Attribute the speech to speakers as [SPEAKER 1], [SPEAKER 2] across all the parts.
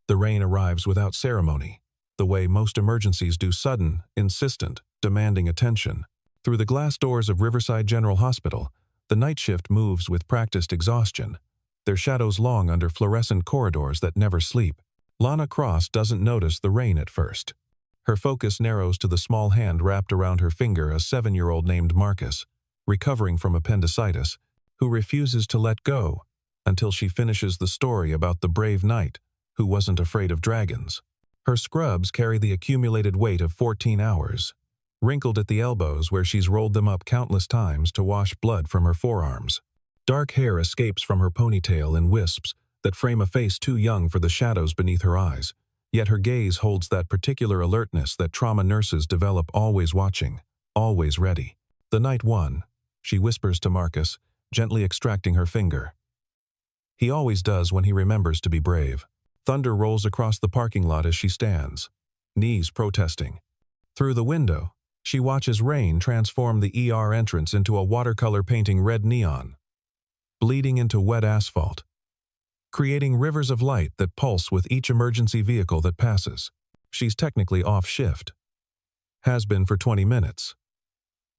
[SPEAKER 1] The rain arrives without ceremony, the way most emergencies do, sudden, insistent, demanding attention. Through the glass doors of Riverside General Hospital, the night shift moves with practiced exhaustion, their shadows long under fluorescent corridors that never sleep. Lana Cross doesn't notice the rain at first. Her focus narrows to the small hand wrapped around her finger, a 7-year-old named Marcus, recovering from appendicitis, who refuses to let go until she finishes the story about the brave knight who wasn't afraid of dragons. Her scrubs carry the accumulated weight of 14 hours, wrinkled at the elbows where she's rolled them up countless times to wash blood from her forearms. Dark hair escapes from her ponytail in wisps that frame a face too young for the shadows beneath her eyes, yet her gaze holds that particular alertness that trauma nurses develop, always watching, always ready. The night one, she whispers to Marcus, gently extracting her finger. He always does when he remembers to be brave. Thunder rolls across the parking lot as she stands, knees protesting. Through the window, she watches rain transform the ER entrance into a watercolor painting red neon, bleeding into wet asphalt, creating rivers of light that pulse with each emergency vehicle that passes. She's technically off shift. Has been for 20 minutes.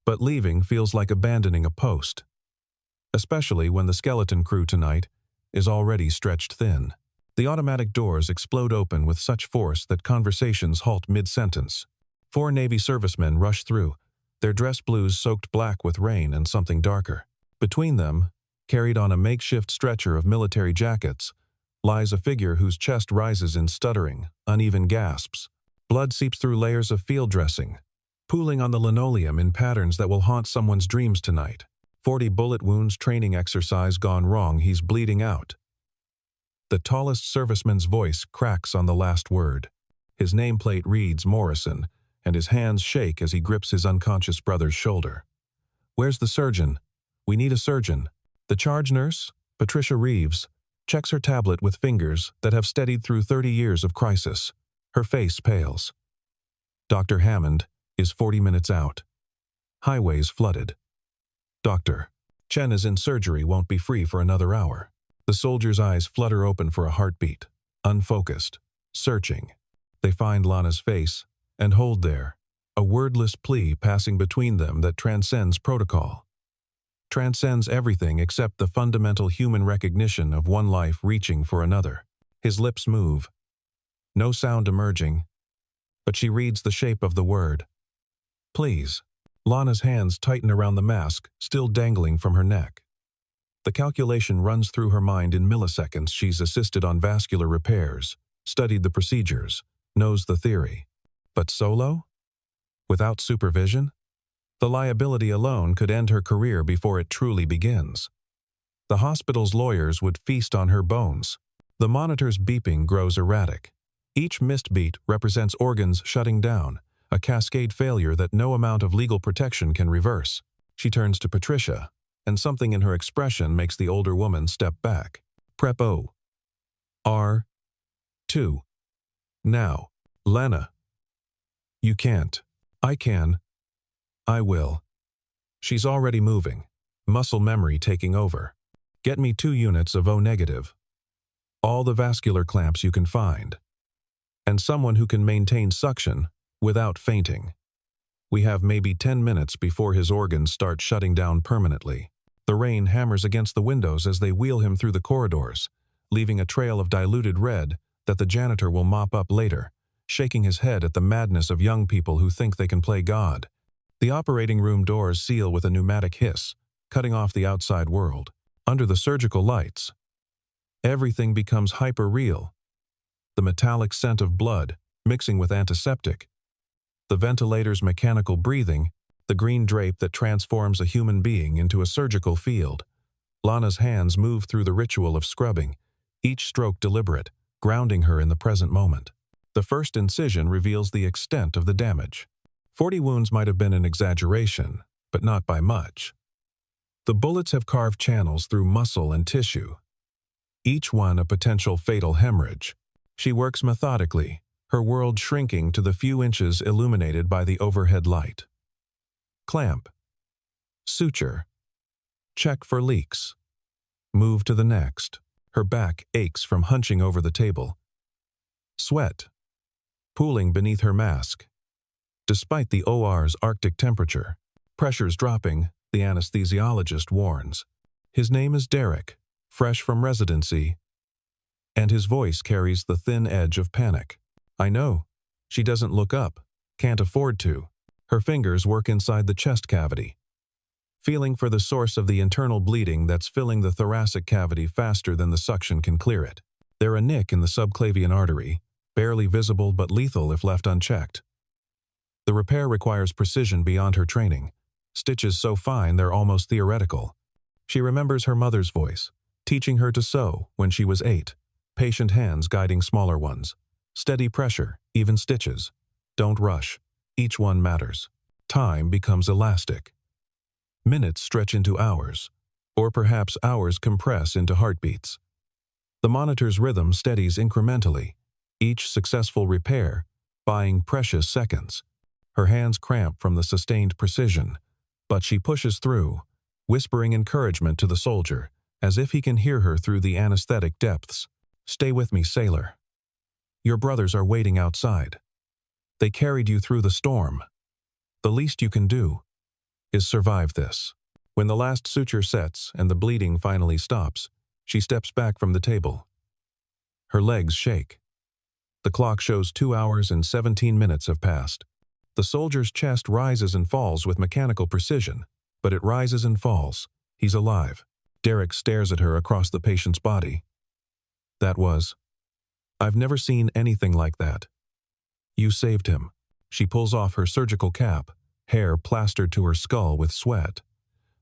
[SPEAKER 1] But leaving feels like abandoning a post, especially when the skeleton crew tonight is already stretched thin. The automatic doors explode open with such force that conversations halt mid-sentence. 4 Navy servicemen rush through, their dress blues soaked black with rain and something darker. Between them, carried on a makeshift stretcher of military jackets, lies a figure whose chest rises in stuttering, uneven gasps. Blood seeps through layers of field dressing, pooling on the linoleum in patterns that will haunt someone's dreams tonight. 40 bullet wounds, training exercise gone wrong, he's bleeding out. The tallest serviceman's voice cracks on the last word. His nameplate reads Morrison, and his hands shake as he grips his unconscious brother's shoulder. "Where's the surgeon? We need a surgeon." The charge nurse, Patricia Reeves, checks her tablet with fingers that have steadied through 30 years of crisis. Her face pales. Dr. Hammond is 40 minutes out. Highways flooded. "Doctor, Chen is in surgery, won't be free for another hour." The soldier's eyes flutter open for a heartbeat, unfocused, searching. They find Lana's face and hold there, a wordless plea passing between them that transcends protocol. Transcends everything except the fundamental human recognition of one life reaching for another. His lips move. No sound emerging, but she reads the shape of the word. "Please." Lana's hands tighten around the mask, still dangling from her neck. The calculation runs through her mind in milliseconds. She's assisted on vascular repairs, studied the procedures, knows the theory. But solo? Without supervision? The liability alone could end her career before it truly begins. The hospital's lawyers would feast on her bones. The monitor's beeping grows erratic. Each missed beat represents organs shutting down, a cascade failure that no amount of legal protection can reverse. She turns to Patricia, and something in her expression makes the older woman step back. "Prep O. R. 2. Now." "Lana. You can't." "I can. I will." She's already moving, muscle memory taking over. "Get me 2 units of O negative. All the vascular clamps you can find. And someone who can maintain suction without fainting. We have maybe 10 minutes before his organs start shutting down permanently." The rain hammers against the windows as they wheel him through the corridors, leaving a trail of diluted red that the janitor will mop up later, shaking his head at the madness of young people who think they can play God. The operating room doors seal with a pneumatic hiss, cutting off the outside world. Under the surgical lights, everything becomes hyper-real. The metallic scent of blood, mixing with antiseptic. The ventilator's mechanical breathing, the green drape that transforms a human being into a surgical field. Lana's hands move through the ritual of scrubbing, each stroke deliberate, grounding her in the present moment. The first incision reveals the extent of the damage. 40 wounds might have been an exaggeration, but not by much. The bullets have carved channels through muscle and tissue, each one a potential fatal hemorrhage. She works methodically, her world shrinking to the few inches illuminated by the overhead light. Clamp. Suture. Check for leaks. Move to the next. Her back aches from hunching over the table. Sweat, pooling beneath her mask. Despite the OR's Arctic temperature, pressures dropping, the anesthesiologist warns. His name is Derek, fresh from residency, and his voice carries the thin edge of panic. I know. She doesn't look up, can't afford to. Her fingers work inside the chest cavity, feeling for the source of the internal bleeding that's filling the thoracic cavity faster than the suction can clear it. There's a nick in the subclavian artery, barely visible but lethal if left unchecked. The repair requires precision beyond her training, stitches so fine they're almost theoretical. She remembers her mother's voice, teaching her to sew when she was 8, patient hands guiding smaller ones. Steady pressure, even stitches. Don't rush. Each one matters. Time becomes elastic. Minutes stretch into hours, or perhaps hours compress into heartbeats. The monitor's rhythm steadies incrementally, each successful repair buying precious seconds. Her hands cramp from the sustained precision, but she pushes through, whispering encouragement to the soldier, as if he can hear her through the anesthetic depths. Stay with me, sailor. Your brothers are waiting outside. They carried you through the storm. The least you can do is survive this. When the last suture sets and the bleeding finally stops, she steps back from the table. Her legs shake. The clock shows 2 hours and 17 minutes have passed. The soldier's chest rises and falls with mechanical precision, but it rises and falls. He's alive. Derek stares at her across the patient's body. I've never seen anything like that. You saved him. She pulls off her surgical cap, hair plastered to her skull with sweat.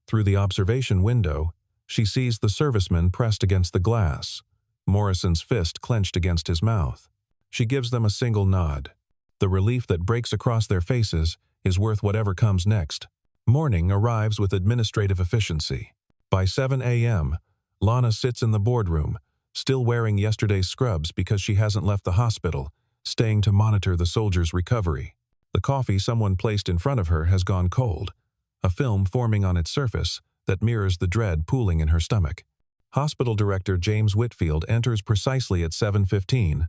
[SPEAKER 1] Through the observation window, she sees the servicemen pressed against the glass, Morrison's fist clenched against his mouth. She gives them a single nod. The relief that breaks across their faces is worth whatever comes next. Morning arrives with administrative efficiency. By 7 a.m., Lana sits in the boardroom, still wearing yesterday's scrubs because she hasn't left the hospital, staying to monitor the soldier's recovery. The coffee someone placed in front of her has gone cold, a film forming on its surface that mirrors the dread pooling in her stomach. Hospital Director James Whitfield enters precisely at 7:15,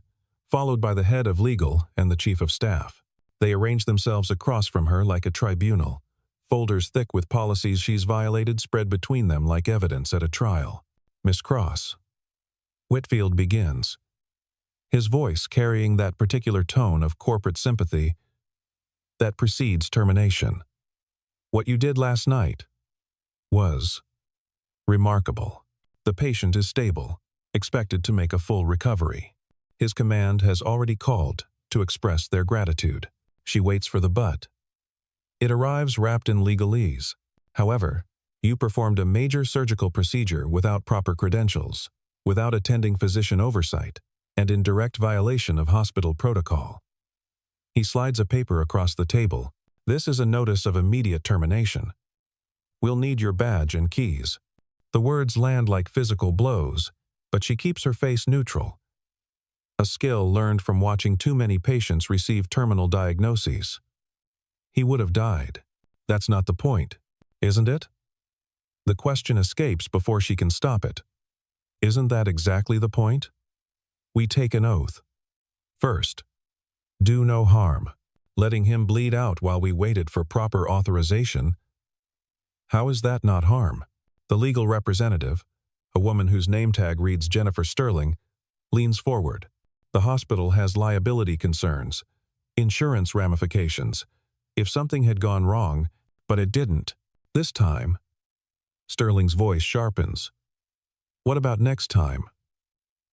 [SPEAKER 1] followed by the head of legal and the chief of staff. They arrange themselves across from her like a tribunal, folders thick with policies she's violated spread between them like evidence at a trial. Miss Cross. Whitfield begins, his voice carrying that particular tone of corporate sympathy that precedes termination. What you did last night was remarkable. The patient is stable, expected to make a full recovery. His command has already called to express their gratitude. She waits for the but. It arrives wrapped in legalese. However, you performed a major surgical procedure without proper credentials, without attending physician oversight, and in direct violation of hospital protocol. He slides a paper across the table. This is a notice of immediate termination. We'll need your badge and keys. The words land like physical blows, but she keeps her face neutral. A skill learned from watching too many patients receive terminal diagnoses. He would have died. That's not the point, isn't it? The question escapes before she can stop it. Isn't that exactly the point? We take an oath. First, do no harm, letting him bleed out while we waited for proper authorization. How is that not harm? The legal representative, a woman whose name tag reads Jennifer Sterling, leans forward. The hospital has liability concerns, insurance ramifications. If something had gone wrong, but it didn't, this time. Sterling's voice sharpens. What about next time?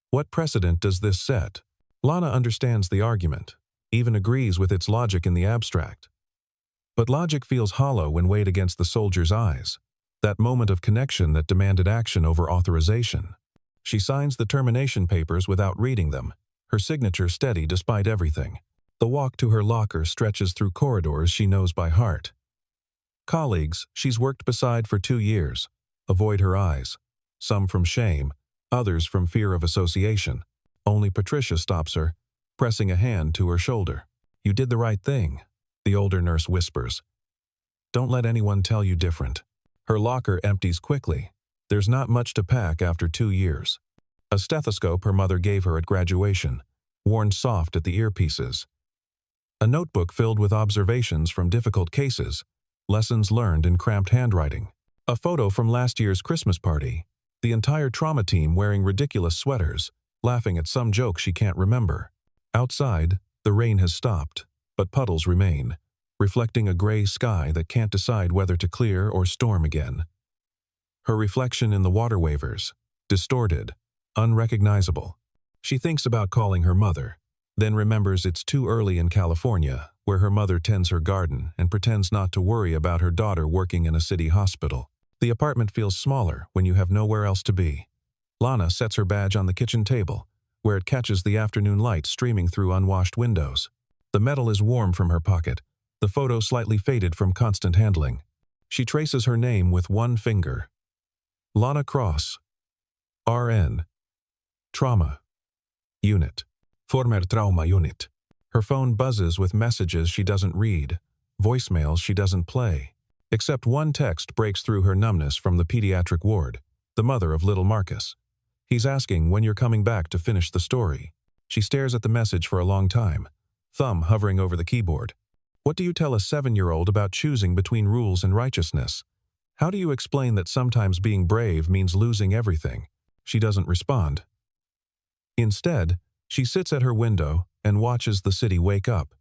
[SPEAKER 1] What precedent does this set? Lana understands the argument, even agrees with its logic in the abstract. But logic feels hollow when weighed against the soldier's eyes, that moment of connection that demanded action over authorization. She signs the termination papers without reading them, her signature steady despite everything. The walk to her locker stretches through corridors she knows by heart. Colleagues she's worked beside for 2 years avoid her eyes, some from shame, others from fear of association. Only Patricia stops her, pressing a hand to her shoulder. You did the right thing, the older nurse whispers. Don't let anyone tell you different. Her locker empties quickly. There's not much to pack after 2 years. A stethoscope her mother gave her at graduation, worn soft at the earpieces. A notebook filled with observations from difficult cases, lessons learned in cramped handwriting. A photo from last year's Christmas party, the entire trauma team wearing ridiculous sweaters, laughing at some joke she can't remember. Outside, the rain has stopped, but puddles remain, reflecting a gray sky that can't decide whether to clear or storm again. Her reflection in the water waivers, distorted, unrecognizable. She thinks about calling her mother, then remembers it's too early in California, where her mother tends her garden and pretends not to worry about her daughter working in a city hospital. The apartment feels smaller when you have nowhere else to be. Lana sets her badge on the kitchen table, where it catches the afternoon light streaming through unwashed windows. The metal is warm from her pocket, the photo slightly faded from constant handling. She traces her name with one finger. Lana Cross. RN. Trauma. Unit. Former Trauma Unit. Her phone buzzes with messages she doesn't read, voicemails she doesn't play. Except one text breaks through her numbness from the pediatric ward, the mother of little Marcus. He's asking when you're coming back to finish the story. She stares at the message for a long time, thumb hovering over the keyboard. What do you tell a 7-year-old about choosing between rules and righteousness? How do you explain that sometimes being brave means losing everything? She doesn't respond. Instead, she sits at her window and watches the city wake up.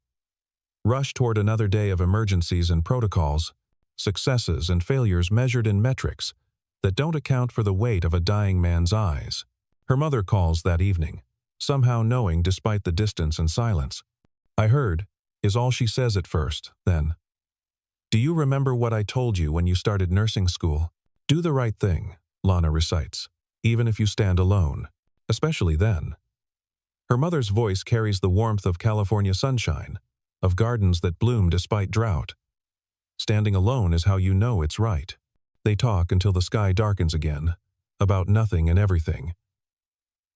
[SPEAKER 1] Rush toward another day of emergencies and protocols, successes and failures measured in metrics that don't account for the weight of a dying man's eyes. Her mother calls that evening, somehow knowing despite the distance and silence. "I heard," is all she says at first, then. "Do you remember what I told you when you started nursing school? Do the right thing," Lana recites, "even if you stand alone, especially then." Her mother's voice carries the warmth of California sunshine, of gardens that bloom despite drought. Standing alone is how you know it's right. They talk until the sky darkens again, about nothing and everything.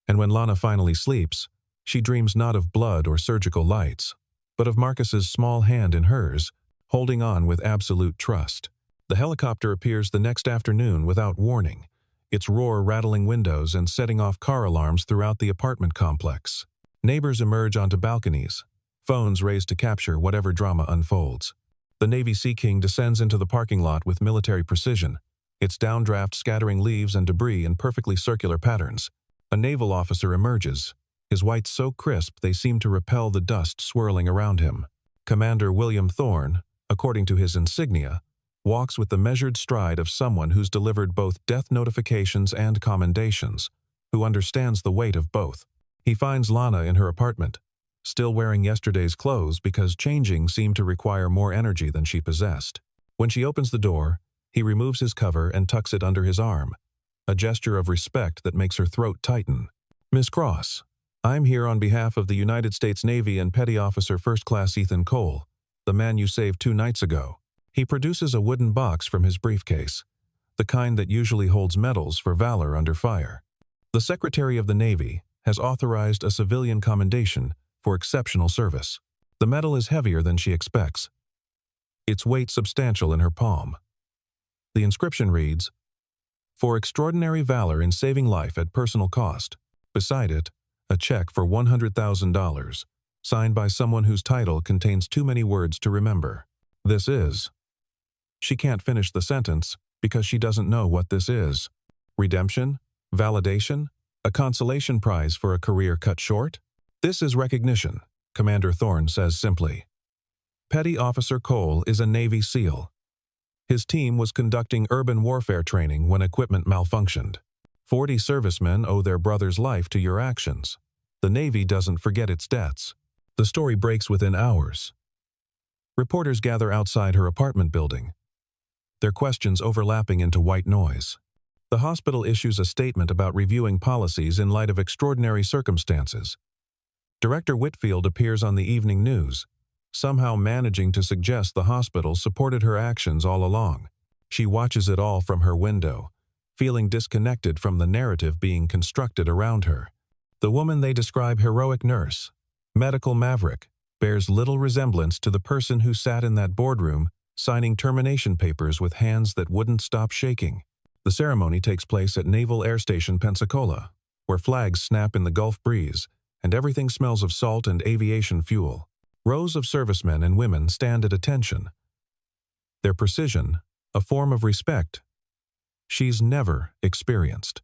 [SPEAKER 1] And when Lana finally sleeps, she dreams not of blood or surgical lights, but of Marcus's small hand in hers, holding on with absolute trust. The helicopter appears the next afternoon without warning, its roar rattling windows and setting off car alarms throughout the apartment complex. Neighbors emerge onto balconies, phones raised to capture whatever drama unfolds. The Navy Sea King descends into the parking lot with military precision, its downdraft scattering leaves and debris in perfectly circular patterns. A naval officer emerges, his whites so crisp they seem to repel the dust swirling around him. Commander William Thorne, according to his insignia, walks with the measured stride of someone who's delivered both death notifications and commendations, who understands the weight of both. He finds Lana in her apartment, still wearing yesterday's clothes because changing seemed to require more energy than she possessed. When she opens the door, he removes his cover and tucks it under his arm, a gesture of respect that makes her throat tighten. "Miss Cross, I'm here on behalf of the United States Navy and Petty Officer First Class Ethan Cole, the man you saved 2 nights ago." He produces a wooden box from his briefcase, the kind that usually holds medals for valor under fire. The Secretary of the Navy has authorized a civilian commendation for exceptional service. The medal is heavier than she expects, its weight substantial in her palm. The inscription reads, "For extraordinary valor in saving life at personal cost." Beside it, a check for $100,000, signed by someone whose title contains too many words to remember. This is. She can't finish the sentence because she doesn't know what this is. Redemption? Validation? A consolation prize for a career cut short? "This is recognition," Commander Thorne says simply. Petty Officer Cole is a Navy SEAL. His team was conducting urban warfare training when equipment malfunctioned. 40 servicemen owe their brother's life to your actions. The Navy doesn't forget its debts. The story breaks within hours. Reporters gather outside her apartment building, their questions overlapping into white noise. The hospital issues a statement about reviewing policies in light of extraordinary circumstances. Director Whitfield appears on the evening news, somehow managing to suggest the hospital supported her actions all along. She watches it all from her window, feeling disconnected from the narrative being constructed around her. The woman they describe heroic nurse, medical maverick, bears little resemblance to the person who sat in that boardroom signing termination papers with hands that wouldn't stop shaking. The ceremony takes place at Naval Air Station Pensacola, where flags snap in the Gulf breeze and everything smells of salt and aviation fuel. Rows of servicemen and women stand at attention. Their precision, a form of respect she's never experienced.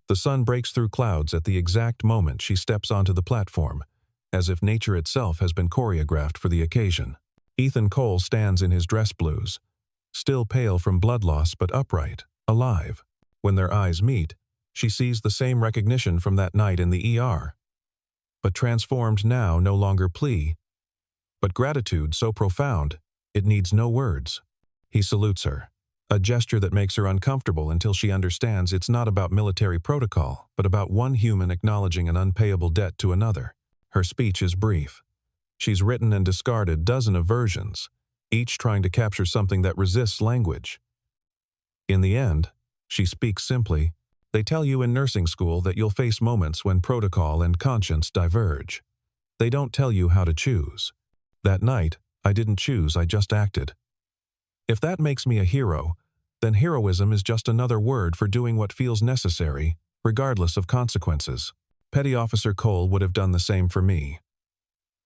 [SPEAKER 1] The sun breaks through clouds at the exact moment she steps onto the platform, as if nature itself has been choreographed for the occasion. Ethan Cole stands in his dress blues, still pale from blood loss but upright, alive. When their eyes meet, she sees the same recognition from that night in the ER. But transformed now, no longer plea, but gratitude so profound, it needs no words. He salutes her, a gesture that makes her uncomfortable until she understands it's not about military protocol, but about one human acknowledging an unpayable debt to another. Her speech is brief. She's written and discarded dozens of versions, each trying to capture something that resists language. In the end, she speaks simply, "They tell you in nursing school that you'll face moments when protocol and conscience diverge. They don't tell you how to choose. That night, I didn't choose, I just acted." If that makes me a hero, then heroism is just another word for doing what feels necessary, regardless of consequences. Petty Officer Cole would have done the same for me.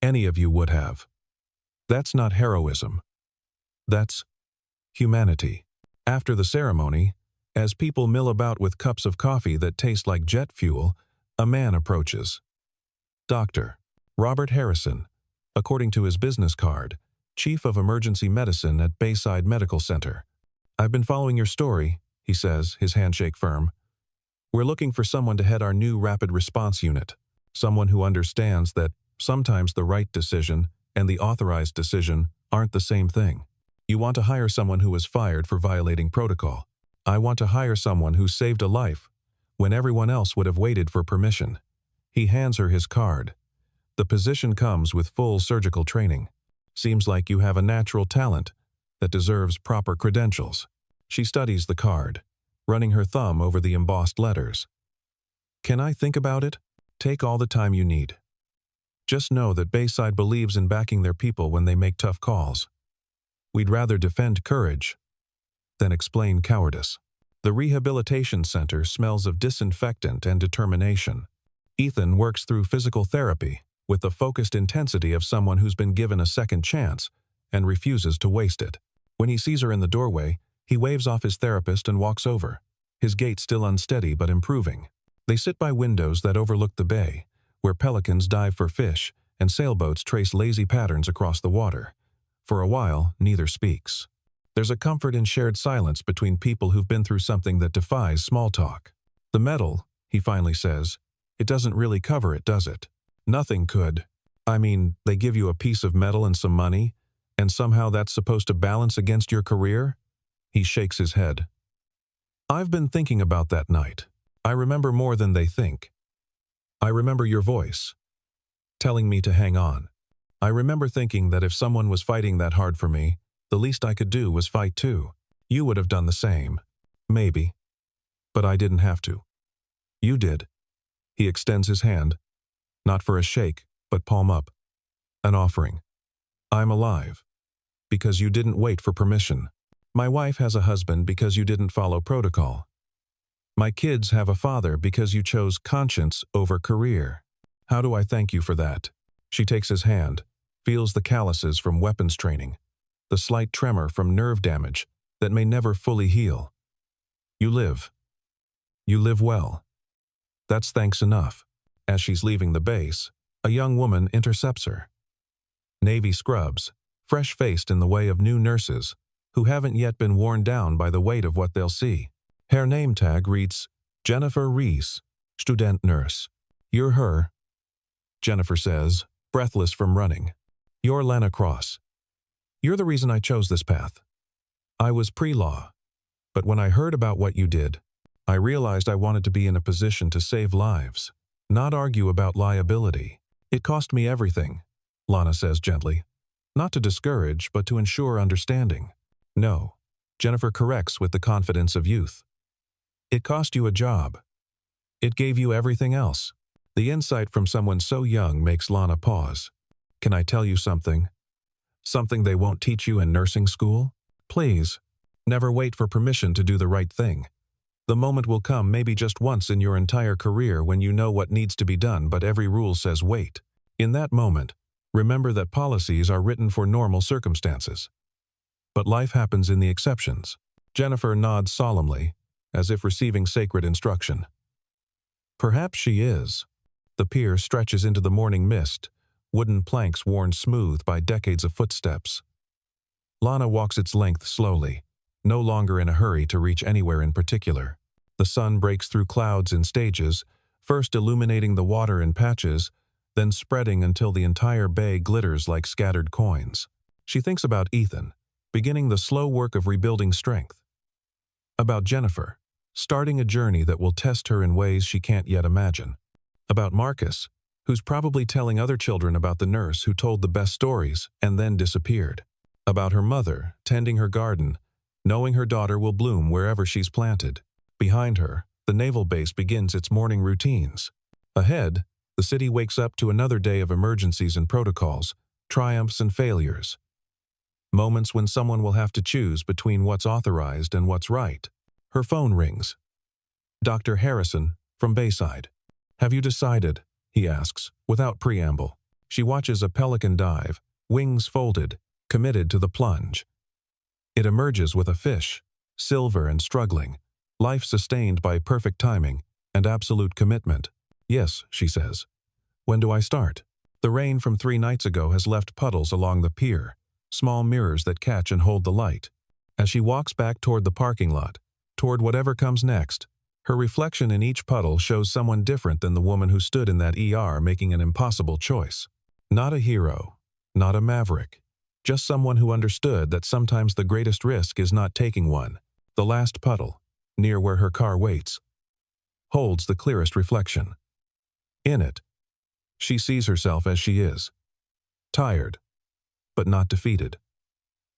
[SPEAKER 1] Any of you would have. That's not heroism. That's humanity. After the ceremony, as people mill about with cups of coffee that taste like jet fuel, a man approaches. Dr. Robert Harrison, according to his business card, Chief of Emergency Medicine at Bayside Medical Center. "I've been following your story," he says, his handshake firm. "We're looking for someone to head our new rapid response unit, someone who understands that sometimes the right decision and the authorized decision aren't the same thing. You want to hire someone who was fired for violating protocol. I want to hire someone who saved a life when everyone else would have waited for permission." He hands her his card. "The position comes with full surgical training. Seems like you have a natural talent that deserves proper credentials." She studies the card, running her thumb over the embossed letters. "Can I think about it? Take all the time you need. Just know that Bayside believes in backing their people when they make tough calls. We'd rather defend courage than explain cowardice." The rehabilitation center smells of disinfectant and determination. Ethan works through physical therapy with the focused intensity of someone who's been given a second chance and refuses to waste it. When he sees her in the doorway, he waves off his therapist and walks over, his gait still unsteady but improving. They sit by windows that overlook the bay, where pelicans dive for fish and sailboats trace lazy patterns across the water. For a while, neither speaks. There's a comfort in shared silence between people who've been through something that defies small talk. "The medal," he finally says, "it doesn't really cover it, does it? Nothing could. I mean, they give you a piece of metal and some money, and somehow that's supposed to balance against your career?" He shakes his head. "I've been thinking about that night. I remember more than they think. I remember your voice, telling me to hang on. I remember thinking that if someone was fighting that hard for me, the least I could do was fight too. You would have done the same. Maybe. But I didn't have to. You did." He extends his hand, not for a shake, but palm up. "An offering. I'm alive because you didn't wait for permission. My wife has a husband because you didn't follow protocol. My kids have a father because you chose conscience over career. How do I thank you for that?" She takes his hand, feels the calluses from weapons training, the slight tremor from nerve damage that may never fully heal. "You live. You live well. That's thanks enough." As she's leaving the base, a young woman intercepts her. Navy scrubs, fresh-faced in the way of new nurses, who haven't yet been worn down by the weight of what they'll see. Her name tag reads, "Jennifer Reese, student nurse." "You're her," Jennifer says, breathless from running. "You're Lana Cross. You're the reason I chose this path. I was pre-law, but when I heard about what you did, I realized I wanted to be in a position to save lives, not argue about liability. It cost me everything," Lana says gently. "Not to discourage, but to ensure understanding." "No," Jennifer corrects with the confidence of youth. "It cost you a job. It gave you everything else." The insight from someone so young makes Lana pause. "Can I tell you something? Something they won't teach you in nursing school? Please, never wait for permission to do the right thing. The moment will come maybe just once in your entire career when you know what needs to be done but every rule says wait. In that moment, remember that policies are written for normal circumstances. But life happens in the exceptions. Jennifer nods solemnly, as if receiving sacred instruction. Perhaps she is. The pier stretches into the morning mist, wooden planks worn smooth by decades of footsteps. Lana walks its length slowly, no longer in a hurry to reach anywhere in particular. The sun breaks through clouds in stages, first illuminating the water in patches, then spreading until the entire bay glitters like scattered coins. She thinks about Ethan, beginning the slow work of rebuilding strength. About Jennifer, starting a journey that will test her in ways she can't yet imagine. About Marcus, who's probably telling other children about the nurse who told the best stories and then disappeared. About her mother, tending her garden, knowing her daughter will bloom wherever she's planted. Behind her, the naval base begins its morning routines. Ahead, the city wakes up to another day of emergencies and protocols, triumphs and failures. Moments when someone will have to choose between what's authorized and what's right. Her phone rings. Dr. Harrison, from Bayside. "Have you decided?" he asks, without preamble. She watches a pelican dive, wings folded, committed to the plunge. It emerges with a fish, silver and struggling, life sustained by perfect timing and absolute commitment. "Yes," she says. "When do I start?" The rain from 3 nights ago has left puddles along the pier, small mirrors that catch and hold the light. As she walks back toward the parking lot, toward whatever comes next, her reflection in each puddle shows someone different than the woman who stood in that ER making an impossible choice. Not a hero, not a maverick, just someone who understood that sometimes the greatest risk is not taking one. The last puddle, near where her car waits, holds the clearest reflection. In it, she sees herself as she is. Tired, but not defeated.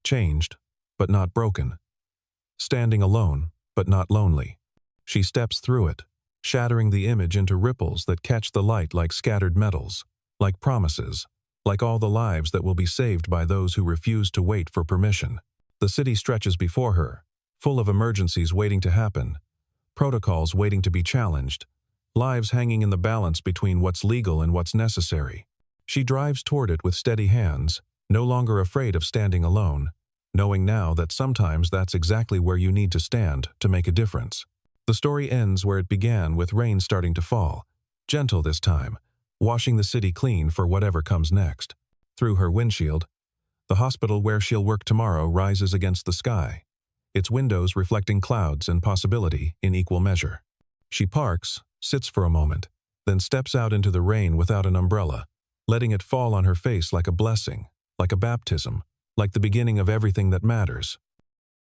[SPEAKER 1] Changed, but not broken. Standing alone, but not lonely. She steps through it, shattering the image into ripples that catch the light like scattered metals, like promises, like all the lives that will be saved by those who refuse to wait for permission. The city stretches before her, full of emergencies waiting to happen, protocols waiting to be challenged, lives hanging in the balance between what's legal and what's necessary. She drives toward it with steady hands, no longer afraid of standing alone, knowing now that sometimes that's exactly where you need to stand to make a difference. The story ends where it began, with rain starting to fall, gentle this time, washing the city clean for whatever comes next. Through her windshield, the hospital where she'll work tomorrow rises against the sky, its windows reflecting clouds and possibility in equal measure. She parks, sits for a moment, then steps out into the rain without an umbrella, letting it fall on her face like a blessing, like a baptism, like the beginning of everything that matters.